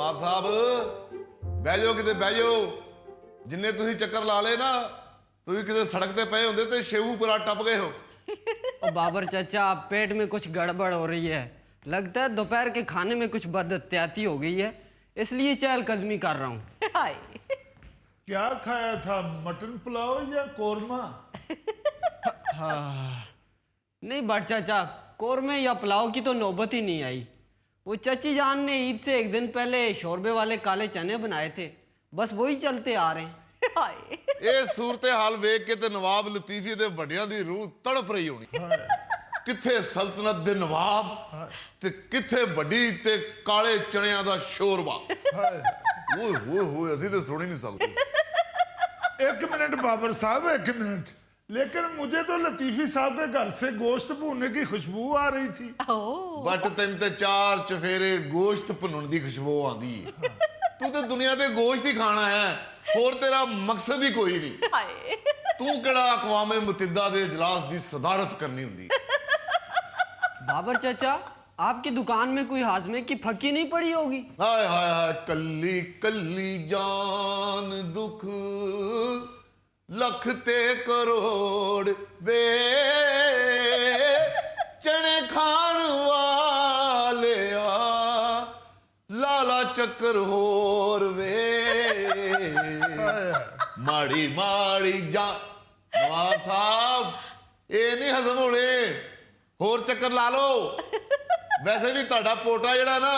नवाब साहब बह जाओ किते बह जाओ जिन्ने तुसीं चक्कर ला ले ना तुसीं किते सड़क ते पे होंदे ते शेऊ पूरा टप गए हो। ओ बाबर चाचा पेट में कुछ गड़बड़ हो रही है, लगता है दोपहर के खाने में कुछ बदहतियाती हो गई है, इसलिए चहलकदमी कर रहा हूँ। क्या खाया था, मटन पुलाव या कोरमा? नहीं बट चाचा, कोरमे या पुलाव की तो नौबत ही नहीं आई। वो चाची जान ने ईद से एक दिन पहले शोरबे वाले काले चने बनाए थे, बस वही चलते आ रहे हैं। ਇਹ ਸੂਰਤ ਹਾਲ ਵੇਖ ਕੇ ਤੇ ਨਵਾਬ ਲਤੀਫੀ ਦੇ ਵੱਡਿਆਂ ਦੀ ਰੂਹ ਤੜਪ ਰਹੀ ਹੋਣੀ। ਕਿੱਥੇ ਸਲਤਨਤ ਦੇ ਨਵਾਬ ਤੇ ਕਿੱਥੇ ਵੱਡੀ ਤੇ ਕਾਲੇ ਚਣਿਆਂ ਦਾ ਸ਼ੋਰਬਾ। ਓਏ ਹੋਏ ਹੋਏ ਅਸੀਂ ਤੇ ਸੁਣ ਹੀ ਨਹੀਂ ਸਕਦੇ। एक मिनट बाबर साहब, एक मिनट, लेकिन मुझे तो लतीफी साहब के घर से गोश्त भूनने की खुशबू आ रही थी। बट तेन ते चार चफेरे गोश्त भुनन दी खुशबू आंदी है। तू ते दुनिया ते गोश्त ही खाना है, होर तेरा मकसद ही कोई नहीं। तू केड़ा अक़वामे मुत्तहिदा दे इजलास दी सदारत करनी हुंदी। बाबर चाचा आपकी दुकान में कोई हाजमे की फकी नहीं पड़ी होगी? हाय हाय हाय कल्ली कल्ली जान दुख लख ते करोड़ वे चने खान वाले लाला चक्कर होर वे माड़ी माड़ी जान। नवाब साहब ये नहीं हजम होने, होर चक्कर ला लो। वैसे भी तुहाडा पोटा जिहड़ा ना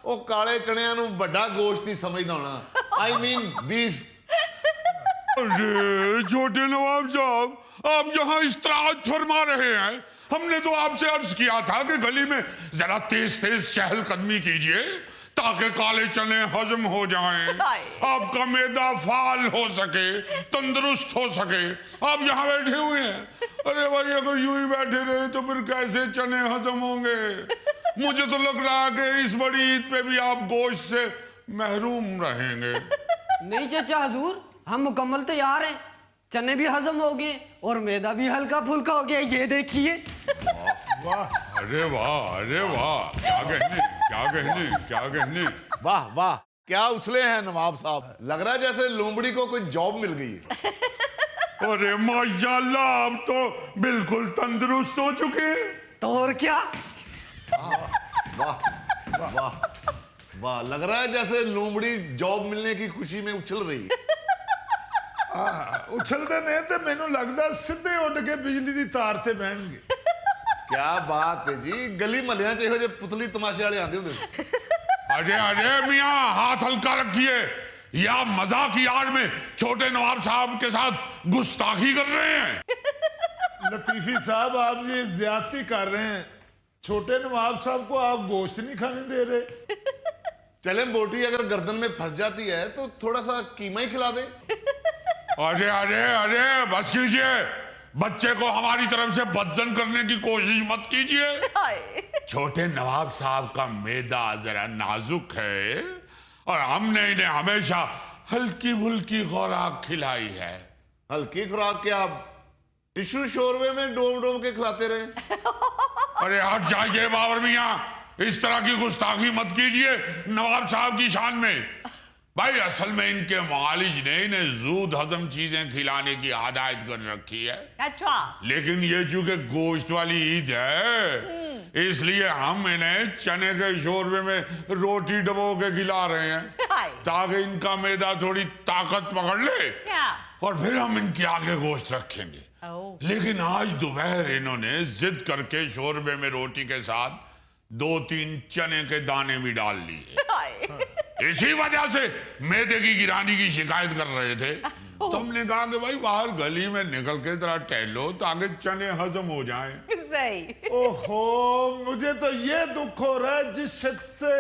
वो काले चणियां नूं वड्डा गोश्त ही समझदा होना। I mean beef. अरे छोटे नवाब साहब, आप यहाँ इस्तराहत फरमा रहे हैं। हमने तो आपसे अर्ज किया था कि गली में जरा तेज तेज चहलकदमी कीजिए ताकि काले चने हजम हो जाएं, आपका मैदा फाल हो सके, तंदुरुस्त हो सके। आप यहाँ बैठे हुए हैं। अरे भाई अगर यूं ही बैठे रहे तो फिर कैसे चने हजम होंगे? मुझे तो लग रहा है कि इस बड़ी ईद पे भी आप गोश्त से महरूम रहेंगे। नहीं चाचा हजूर, हम मुकम्मल तैयार हैं। चने भी हजम हो गए और मैदा भी हल्का फुल्का हो गया, ये देखिए। वाह, अरे वाह, अरे वाह, क्या कहने, क्या कहने, क्या कहने। वाह वाह क्या उछले हैं नवाब साहब, लग रहा है जैसे लोमड़ी को कोई जॉब मिल गई है। अरे माशाल्लाह, आप तो बिल्कुल तंदुरुस्त हो चुके हैं। तो और क्या। वाह वाह वाह, लग रहा है जैसे लोमड़ी जॉब मिलने की खुशी में उछल रही है। उछलते नहीं तो मैनू लगता सीधे उड़ के बिजली की तार से बहणगे। क्या बात है जी, गली महलियां च इहो जे पुतली तमाशे वाले आंदे हुंदे सी। अरे अरे मियाँ, हाथ हल्का रखिए। या मजाक की आड़ में छोटे नवाब साहब के साथ गुस्ताखी कर रहे हैं। लतीफी साहब आप ये ज्यादती कर रहे हैं। छोटे नवाब साहब को आप गोश्त नहीं खाने दे रहे। चले बोटी अगर गर्दन में फंस जाती है तो थोड़ा सा कीमा ही खिला दे। अरे अरे अरे बस कीजिए, बच्चे को हमारी तरफ से बदजन करने की कोशिश मत कीजिए। छोटे नवाब साहब का मैदा जरा नाजुक है और हमने इन्हें हमेशा हल्की फुल्की खुराक खिलाई है। हल्की खुराक क्या टिश्यू शोरबे में डोब डोब के खिलाते रहे। अरे हट जाइए बाबर मियाँ, इस तरह की गुस्ताखी मत कीजिए नवाब साहब की शान में। भाई असल में इनके मालिज ने इन्हें जूद हजम चीजें खिलाने की आदत कर रखी है। अच्छा, लेकिन ये चूंकि गोश्त वाली ईद है इसलिए हम इन्हें चने के शोरबे में रोटी डबो के खिला रहे हैं ताकि इनका मैदा थोड़ी ताकत पकड़ ले क्या? और फिर हम इनके आगे गोश्त रखेंगे। लेकिन आज दोपहर इन्होंने जिद करके शोरबे में रोटी के साथ 2-3 चने के दाने भी डाल लिए। इसी वजह से मैदे की गिरानी की शिकायत कर रहे थे। तो हमने कहा कि भाई बाहर गली में निकल के जरा टहलो ताकि चने हजम हो जाएं। सही। ओहो, मुझे तो ये दुख हो रहा है जिस शख्स से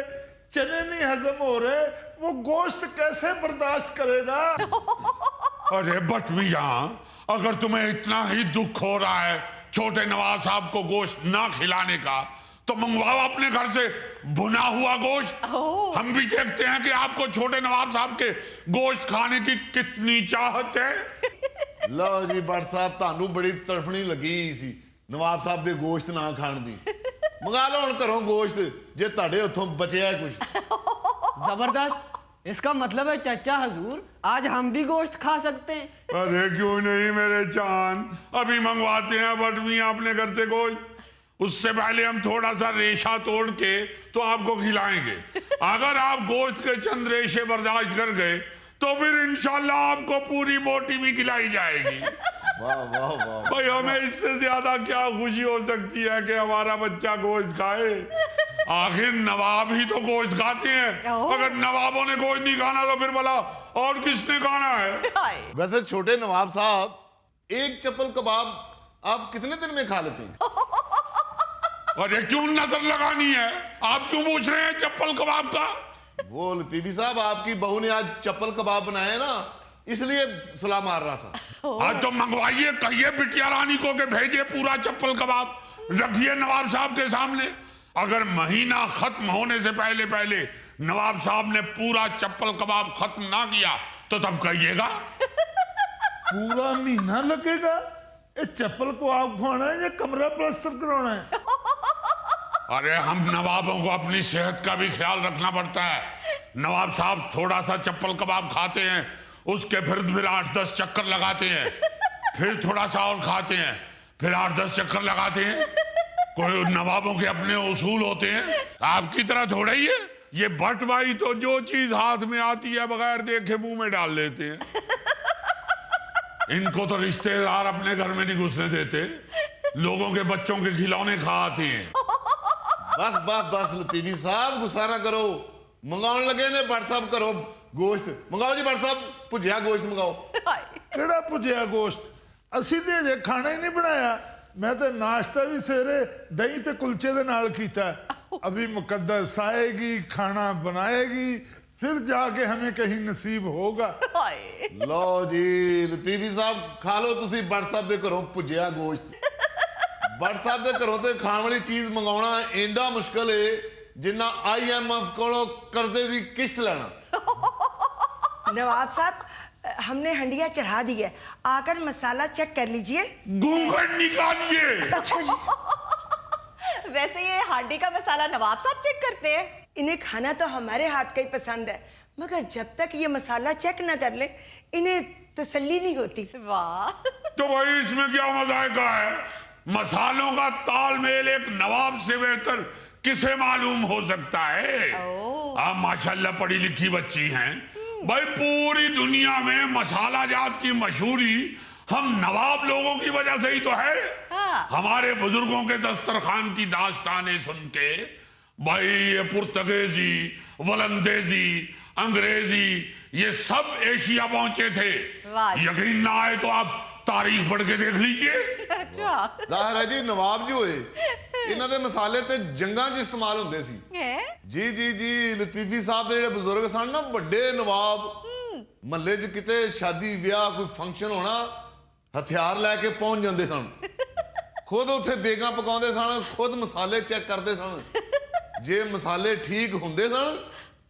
चने नहीं हजम हो रहे वो गोश्त कैसे बर्दाश्त करेगा। अरे बट मियां, अगर तुम्हें इतना ही दुख हो रहा है छोटे नवाब साहब को गोश्त ना खिलाने का तो मंगवाओ अपने घर से भुना हुआ गोश्त। हम भी देखते हैं कि आपको छोटे नवाब साहब के गोश्त खाने की कितनी चाहत है। लो जी बट साहब, तानू बड़ी तड़फनी लगी सी नवाब साहब दे गोश्त ना खाण दी। मंगा लो हुण घरों गोश्त जे तुहाडे उत्थों बचिया कुछ। जबरदस्त। इसका मतलब है चचा हजूर आज हम भी गोश्त खा सकते हैं। अरे क्यों नहीं मेरे चांद, अभी मंगवाते हैं बट मियां अपने घर से गोश्त। उससे पहले हम थोड़ा सा रेशा तोड़ के तो आपको खिलाएंगे। अगर आप गोश्त के चंद रेशे बर्दाश्त कर गए तो फिर इंशाल्लाह आपको पूरी बोटी भी खिलाई जाएगी। वाह वाह वाह। भाई हमें इससे ज्यादा क्या खुशी हो सकती है कि हमारा बच्चा गोश्त खाए। आखिर नवाब ही तो गोश्त खाते हैं। अगर नवाबों ने गोश्त नहीं खाना तो फिर भला और किसने खाना है? वैसे छोटे नवाब साहब, एक चप्पल कबाब आप कितने दिन में खा लेते हैं? अरे क्यों नजर लगानी है? आप क्यों पूछ रहे हैं चप्पल कबाब का? वो लतीफी साहब, आपकी बहू ने आज चप्पल कबाब बनाए ना, इसलिए सलाह मार रहा था। आज तो मंगवाइए, कहिए बिटिया रानी को कि भेजे पूरा चप्पल कबाब, रखिए नवाब साहब के सामने। अगर महीना खत्म होने से पहले पहले नवाब साहब ने पूरा चप्पल कबाब खत्म ना किया तो तब कहिएगा। पूरा महीना लगेगा? ये चप्पल को आप खुआना है या कमरा प्लास्टर कराना है? अरे हम नवाबों को अपनी सेहत का भी ख्याल रखना पड़ता है। नवाब साहब थोड़ा सा चप्पल कबाब खाते हैं, उसके फिर 8-10 चक्कर लगाते हैं, फिर थोड़ा सा और खाते हैं, फिर 8-10 चक्कर लगाते हैं। कोई नवाबों के अपने उसूल होते हैं, आपकी तरह थोड़ा ही है। ये भट्ट भाई तो जो चीज हाथ में आती है बगैर देखे मुंह में डाल लेते हैं। इनको तो रिश्तेदार अपने घर में नहीं घुसने देते, लोगों के बच्चों के खिलौने खा आते हैं। बस बस बस लतीफी साहब, गुस्सा ना करो। मंगाने लगे ने भट्ट साहब, करो गोश्त मंगाओ जी। भट्ट साहब भुजिया गोश्त मंगाओ। केड़ा भुजिया गोश्त? असी ते अजे खाना ही नहीं बनाया। मैं तो नाश्ता भी सवेरे दही ते कुलचे दे नाल कीता। अभी मुकद्दस आएगी, खाना बनाएगी, फिर जाके हमें कहीं नसीब होगा। लो जी लतीफी साहब, खा लो तुसी भट्ट साहब दे घरों भुजिया गोश्त। भट्ट साहब दे घरों ते खाण वाली चीज मंगाउणा एडा मुश्किल है जिन्ना IMF कोलों कर्जे दी किश्त लेना। नवाब साहब, हमने हंडिया चढ़ा दी है, आकर मसाला चेक कर लीजिए। घूंघट निकालिए। अच्छा जी। वैसे ये हांडी का मसाला नवाब साहब चेक करते हैं। इन्हें खाना तो हमारे हाथ का ही पसंद है, मगर जब तक ये मसाला चेक ना कर ले इन्हें तसल्ली नहीं होती। वाह। तो भाई इसमें क्या मजाका है? मसालों का तालमेल एक नवाब से बेहतर किसे मालूम हो सकता है? आप माशाल्लाह पढ़ी लिखी बच्ची हैं भाई। पूरी दुनिया में मसाला जात की मशहूरी हम नवाब लोगों की वजह से ही तो है। हमारे बुजुर्गों के दस्तरखान की दास्तानें सुन के भाई ये पुर्तगेजी, वलंदेजी, अंग्रेजी ये सब एशिया पहुंचे थे। यकीन ना आए तो आप तारीख पढ़ के देख लीजिए। अच्छा। ਜ਼ਾਹਰ ਹੈ ਜੀ ਨਵਾਬ ਜੀ ਹੋਏ, ਇਹਨਾਂ ਦੇ ਮਸਾਲੇ ਤੇ ਜੰਗਾਂ 'ਚ ਇਸਤੇਮਾਲ ਹੁੰਦੇ ਸੀ। ਜੀ ਜੀ ਜੀ ਲਤੀਫੀ ਸਾਹਿਬ ਦੇ ਜਿਹੜੇ ਬਜ਼ੁਰਗ ਸਨ ਨਾ, ਵੱਡੇ ਨਵਾਬ, ਮਹੱਲੇ 'ਚ ਕਿਤੇ ਸ਼ਾਦੀ ਵਿਆਹ ਕੋਈ ਫੰਕਸ਼ਨ ਹੋਣਾ, ਹਥਿਆਰ ਲੈ ਕੇ ਪਹੁੰਚ ਜਾਂਦੇ ਸਨ। ਖੁਦ ਉੱਥੇ ਦੇਗਾਂ ਪਕਾਉਂਦੇ ਸਨ, ਖੁਦ ਮਸਾਲੇ ਚੈੱਕ ਕਰਦੇ ਸਨ। ਜੇ ਮਸਾਲੇ ਠੀਕ ਹੁੰਦੇ ਸਨ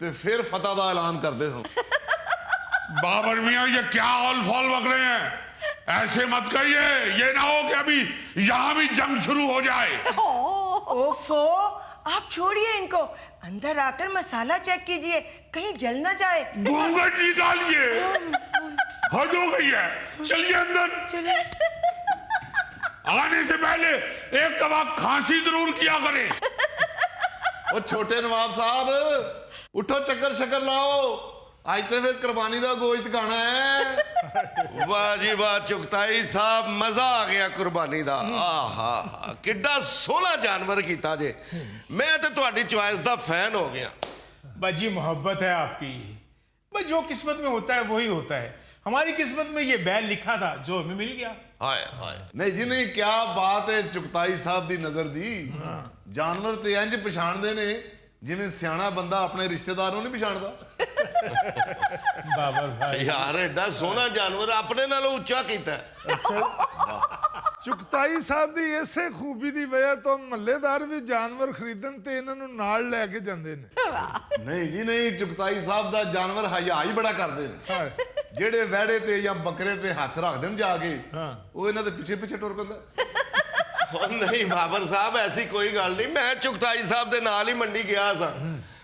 ਤੇ ਫਿਰ ਫਤਹ ਦਾ ਐਲਾਨ ਕਰਦੇ ਸਨ। बाबर मियां ये क्या हॉल फॉल बक रहे हैं? ऐसे मत कहिए, ये ना हो कि अभी यहां भी जंग शुरू हो जाए। ओफो, आप छोड़िए इनको, अंदर आकर मसाला चेक कीजिए, कहीं जल ना जाए। घूंघट निकालिए, हद हो गई है। चलिए अंदर। चलिए। आने से पहले एक दफा खांसी जरूर किया करें। ਉਹ ਛੋਟੇ ਨਵਾਬ ਸਾਹਿਬ ਉਠੋ, ਚੱਕਰ ਸ਼ੱਕਰ ਲਾਓ, ਅੱਜ ਤੇ ਫਿਰ ਕੁਰਬਾਨੀ ਦਾ ਗੋਸ਼ਤ ਖਾਣਾ ਹੈ। वाह जी वाह चुगताई साहब, मजा आ गया कुर्बानी दा। आहा किड्डा सोहना जानवर कीता जे। मैं ते तुहाडी चॉइस दा फैन हो गया। बाजी मोहब्बत है आपकी, बस जो किस्मत में होता है वही होता है। हमारी किस्मत में ये बैल लिखा था जो हमें मिल गया। हाय हाय। ਨਹੀਂ ਜੀ ਨਹੀਂ, ਕਿਆ ਬਾਤ ਹੈ ਚੁਗਤਾਈ ਸਾਹਿਬ ਦੀ ਨਜ਼ਰ ਦੀ। ਜਾਨਵਰ ਤੇ ਇੰਜ ਪਛਾਣਦੇ ਨੇ ਜਿਵੇਂ ਸਿਆਣਾ ਬੰਦਾ ਆਪਣੇ ਰਿਸ਼ਤੇਦਾਰ ਨੂੰ ਨਹੀਂ ਪਛਾਣਦਾ। बाबर भाई यार एडा सोहना जानवर अपने नालों उच्चा कीता है। ਚੁਗਤਾਈ ਸਾਹਿਬ ਦੀ ਇਸੇ ਖੂਬੀ ਦੀ ਵਜ੍ਹਾ ਤੋਂ ਮਹੱਲੇਦਾਰ ਵੀ ਜਾਨਵਰ ਖਰੀਦਣ ਤੇ ਇਹਨਾਂ ਨੂੰ ਨਾਲ ਲੈ ਕੇ ਜਾਂਦੇ ਨੇ। ਨਹੀਂ ਜੀ ਨਹੀਂ, ਚੁਗਤਾਈ ਸਾਹਿਬ ਦਾ ਜਾਨਵਰ ਹਯਾ ਹੀ ਬੜਾ ਕਰਦੇ ਨੇ। ਜਿਹੜੇ ਵਹਿੜੇ ਤੇ ਜਾਂ ਬੱਕਰੇ ਤੇ ਹੱਥ ਰੱਖਦੇ ਨੇ ਜਾ ਕੇ, ਉਹ ਇਹਨਾਂ ਦੇ ਪਿੱਛੇ ਪਿੱਛੇ ਟੁਰ ਪੈਂਦਾ। नहीं बाबर साहब ऐसी कोई गल नहीं। मैं चुगताई साहब दे नाल ही मंडी गया सा,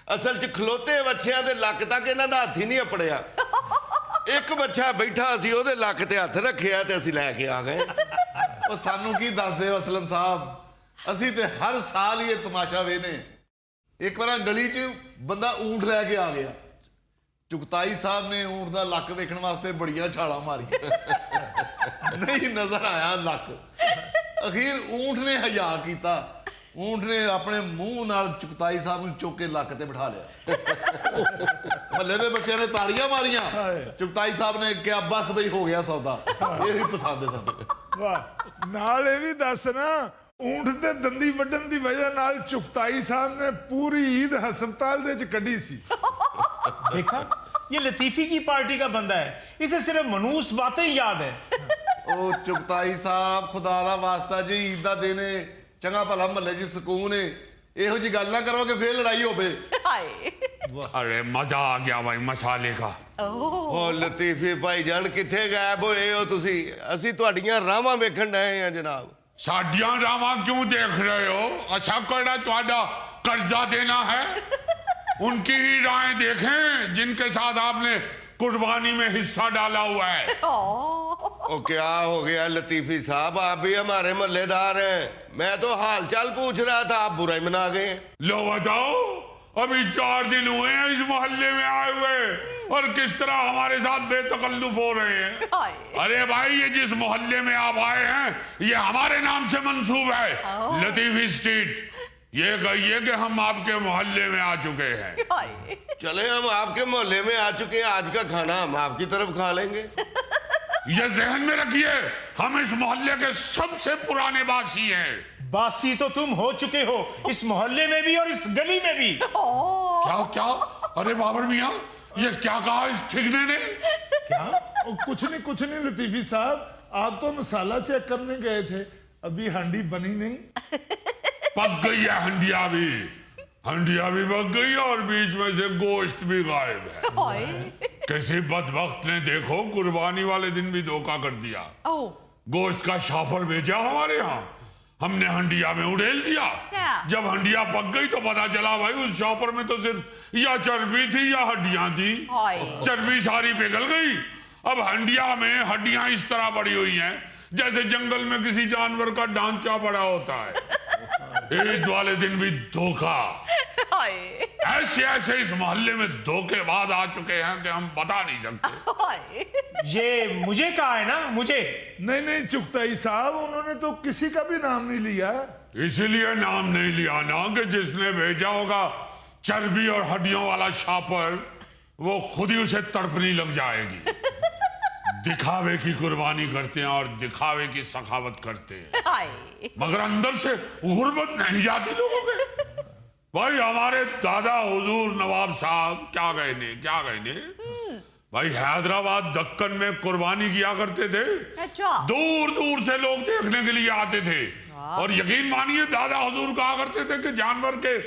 ਅਸਲ 'ਚ ਖਲੋਤੇ ਬੱਚਿਆਂ ਦੇ ਲੱਕ ਤੱਕ ਇਹਨਾਂ ਦਾ ਹੱਥ ਹੀ ਨਹੀਂ ਅਪੜਿਆ। ਇੱਕ ਬੱਚਾ ਬੈਠਾ ਸੀ, ਉਹਦੇ ਲੱਕ ਤੇ ਹੱਥ ਰੱਖਿਆ ਤੇ ਅਸੀਂ ਲੈ ਕੇ ਆ ਗਏ। ਉਹ ਸਾਨੂੰ ਕੀ ਦੱਸਦੇ ਹੋ ਅਸਲਮ ਸਾਹਿਬ, ਅਸੀਂ ਤੇ ਹਰ ਸਾਲ ਹੀ ਇਹ ਤਮਾਸ਼ਾ ਵੇਖਦੇ। ਇੱਕ ਵਾਰ ਗਲੀ 'ਚ ਬੰਦਾ ਊਂਠ ਲੈ ਕੇ ਆ ਗਿਆ, ਚੁਗਤਾਈ ਸਾਹਿਬ ਨੇ ਊਂਠ ਦਾ ਲੱਕ ਵੇਖਣ ਵਾਸਤੇ ਬੜੀਆਂ ਛਾਲਾਂ ਮਾਰੀਆਂ, ਨਹੀਂ ਨਜ਼ਰ ਆਇਆ ਲੱਕ। ਅਖੀਰ ਊਂਠ ਨੇ ਹਯਾ ਕੀਤਾ, ਊਂਠ ਨੇ ਆਪਣੇ ਮੂੰਹ ਨਾਲ ਚੁਗਤਾਈ ਸਾਹਿਬ ਨੂੰ ਚੁੱਕ ਕੇ ਲੱਕ ਤੇ ਬਿਠਾ ਲਿਆ। ਮਹੱਲੇ ਦੇ ਬੱਚਿਆਂ ਨੇ ਤਾੜੀਆਂ ਮਾਰੀਆਂ, ਚੁਗਤਾਈ ਸਾਹਿਬ ਨੇ ਕਿਹਾ ਬਸ ਬਈ ਹੋ ਗਿਆ ਸੌਦਾ। ਇਹ ਵੀ ਪਸੰਦ ਹੈ ਸਾਨੂੰ। ਵਾਹ, ਨਾਲ ਇਹ ਵੀ ਦੱਸ ਨਾ, ਊਂਠ ਦੇ ਦੰਦੀ ਵੱਢਣ ਦੀ ਵਜ੍ਹਾ ਨਾਲ ਚੁਗਤਾਈ ਸਾਹਿਬ ਨੇ ਪੂਰੀ ईद ਹਸਪਤਾਲ ਦੇ ਚ ਕੱਢੀ ਸੀ। देखा, ये लतीफी की पार्टी का बंदा है, इसे सिर्फ मनूस बातें ही याद है। ਉਹ ਚੁਗਤਾਈ ਸਾਹਿਬ, ਖੁਦਾ ਦਾ ਵਾਸਤਾ ਜੀ, ਈਦ ਦਾ ਦਿਨ ਹੈ, ਚੰਗਾ ਭਲਾ ਮਹੱਲੇ 'ਚ ਸਕੂਨ ਹੈ, ਇਹੋ ਜੀ ਗੱਲ ਨਾ ਕਰੋਗੇ ਫੇਰ ਲੜਾਈ ਹੋਵੇ। हाय अरे मजा आ गया भाई मसाले का। ਓ ਲਤੀਫੀ ਭਾਈਜਾਨ, ਕਿੱਥੇ ਗਾਇਬ ਹੋਏ ਹੋ ਤੁਸੀਂ? ਅਸੀਂ ਤੁਹਾਡੀਆਂ ਰਾਹਾਂ ਵੇਖਣ ਡਏ ਆ ਜਨਾਬ। साडियां रावां क्यों देख रहे हो? अच्छा करना ਤੁਹਾਡਾ कर्जा देना है, उनकी ही राहें देखें जिनके साथ आपने कुर्बानी में हिस्सा डाला हुआ है। ओ क्या हो गया लतीफी साहब, आप भी हमारे मल्लेदार हैं। मैं तो हाल चाल पूछ रहा था, आप बुराई मना गए हैं। लो बताओ, अभी 4 दिन हुए हैं इस मोहल्ले में आए हुए और किस तरह हमारे साथ बेतकल्लुफ हो रहे हैं। हाय अरे भाई, ये जिस मोहल्ले में आप आए हैं ये हमारे नाम से मंसूब है, लतीफी स्ट्रीट। ये कहिए कि हम आपके मोहल्ले में आ चुके हैं। हाय चले, हम आपके मोहल्ले में आ चुके हैं, आज का खाना हम आपकी तरफ खा लेंगे। ये जहन में रखिए, हम इस मोहल्ले के सबसे पुराने वासी हैं। बासी तो तुम हो चुके हो, इस मोहल्ले में भी और इस गली में भी। क्या क्या? अरे बाबर मियाँ, ये क्या कहा इस ठिगने ने? क्या? कुछ नहीं लतीफी साहब, आप तो मसाला चेक करने गए थे, अभी हांडी बनी नहीं। पक गई है हंडिया भी, हंडिया भी पक गई और बीच में से गोश्त भी गायब है। हाय किसी बदबख्त ने देखो कुर्बानी वाले दिन भी धोखा कर दिया, गोश्त का शाफर भेजा हमारे यहाँ, हमने हंडिया में उड़ेल दिया। क्या? जब हंडिया पक गई तो पता चला भाई उस शॉपर में तो सिर्फ या चर्बी थी या हड्डियां थी। हाय चर्बी सारी पिघल गई। अब हंडिया में हड्डियां इस तरह पड़ी हुई हैं जैसे जंगल में किसी जानवर का ढांचा पड़ा होता है। ईद वाले दिन भी धोखा। हाय ऐसे ऐसे इस मोहल्ले में धोखेबाज आ चुके हैं कि हम बता नहीं सकते। हाय ये मुझे कहा है ना, मुझे। नहीं चुगताई साहब, उन्होंने तो किसी का भी नाम नहीं लिया। इसलिए नाम नहीं लिया ना कि जिसने भेजा होगा चर्बी और हड्डियों वाला शापर, वो खुद ही उसे तड़पनी लग जाएगी। दिखावे की कुर्बानी करते हैं और दिखावे की सखावत करते हैं, हाय मगर अंदर से गुर्बत नहीं जाती लोगों के। भाई हमारे दादा हुजूर नवाब साहब क्या कहने भाई हैदराबाद दक्कन में कुर्बानी किया करते थे। अच्छा दूर दूर से लोग देखने के लिए आते थे और यकीन मानिए दादा हुजूर कहा करते थे कि जानवर के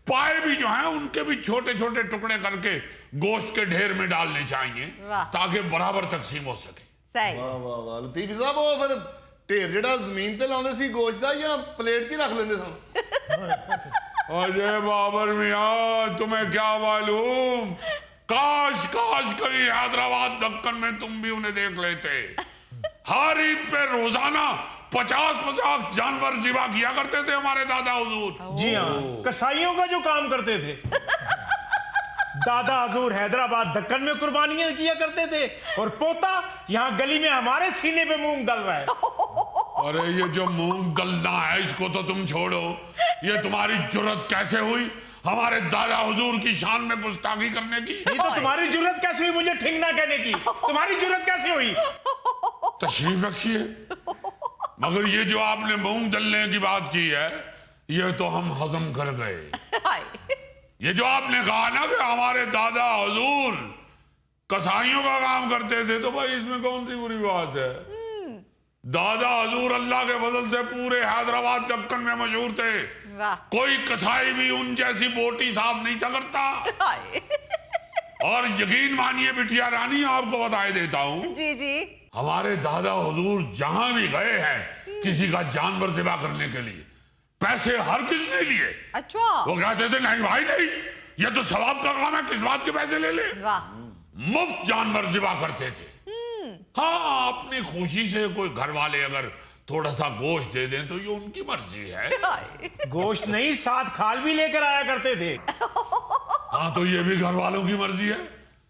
पाए भी जो हैं उनके भी छोटे छोटे टुकड़े करके गोश्त के ढेर में डालने चाहिए वाह। ताकि बराबर तकसीम हो सके। सही ਵਾਹ ਵਾਹ ਵਾਹ ਲਤੀਫ ਸਾਹਿਬ, ਉਹ ਫਿਰ ਢੇਰ ਜਿਹੜਾ ਜ਼ਮੀਨ ਤੇ ਲਾਉਂਦੇ ਸੀ ਗੋਸ਼ਤ ਦਾ ਜਾਂ ਪਲੇਟ 'ਚ ਹੀ ਰੱਖ ਲੈਂਦੇ ਸਨ? अरे बाबर मियाँ, तुम्हें क्या मालूम, काश कभी हैदराबाद दक्कन में तुम भी उन्हें देख लेते। हर ईद पे रोजाना 50-50 जानवर जिबा किया करते थे हमारे दादा हुजूर। जी हाँ, कसाईयों का जो काम करते थे। दादा हजूर हैदराबाद दक्कन में कुर्बानियां किया करते थे और पोता यहाँ गली में हमारे सीने पे मूंग दल रहा है। अरे ये जो मूंग गलना है इसको तो तुम छोड़ो, ये तुम्हारी जुर्रत कैसे हुई हमारे दादा हुजूर की शान में गुस्ताखी करने की? ये तो तुम्हारी जुर्रत कैसे हुई मुझे ठिंगना कहने की? तुम्हारी जुर्रत कैसे हुई? तशरीफ रखिए, मगर ये जो आपने मूंग दलने की बात की है ये तो हम हजम कर गए। हाय ये जो आपने कहा ना कि हमारे दादा हुजूर कसाईयों का काम करते थे, तो भाई इसमें कौन सी बुरी बात है? दादा हुजूर अल्लाह के फजल से पूरे हैदराबाद दक्कन में मशहूर थे। वाह कोई कसाई भी उन जैसी बोटी साफ नहीं था करता। हाय और यकीन मानिए बिटिया रानी, आपको बताए देता हूँ, जी जी हमारे दादा हुजूर जहां भी गए हैं किसी का जानवर ज़िबा करने के लिए पैसे हर किस नहीं लिए। अच्छा वो कहते थे नहीं भाई नहीं, ये तो सवाब का काम है, किस बात के पैसे ले ले। वाह। मुफ्त जानवर जिबा करते थे। हाँ, अपनी खुशी से कोई घर वाले अगर थोड़ा सा गोश्त दे दें तो ये उनकी मर्जी है। गोश्त नहीं, साथ खाल भी लेकर आया करते थे। हाँ, तो ये भी घर वालों की मर्जी है।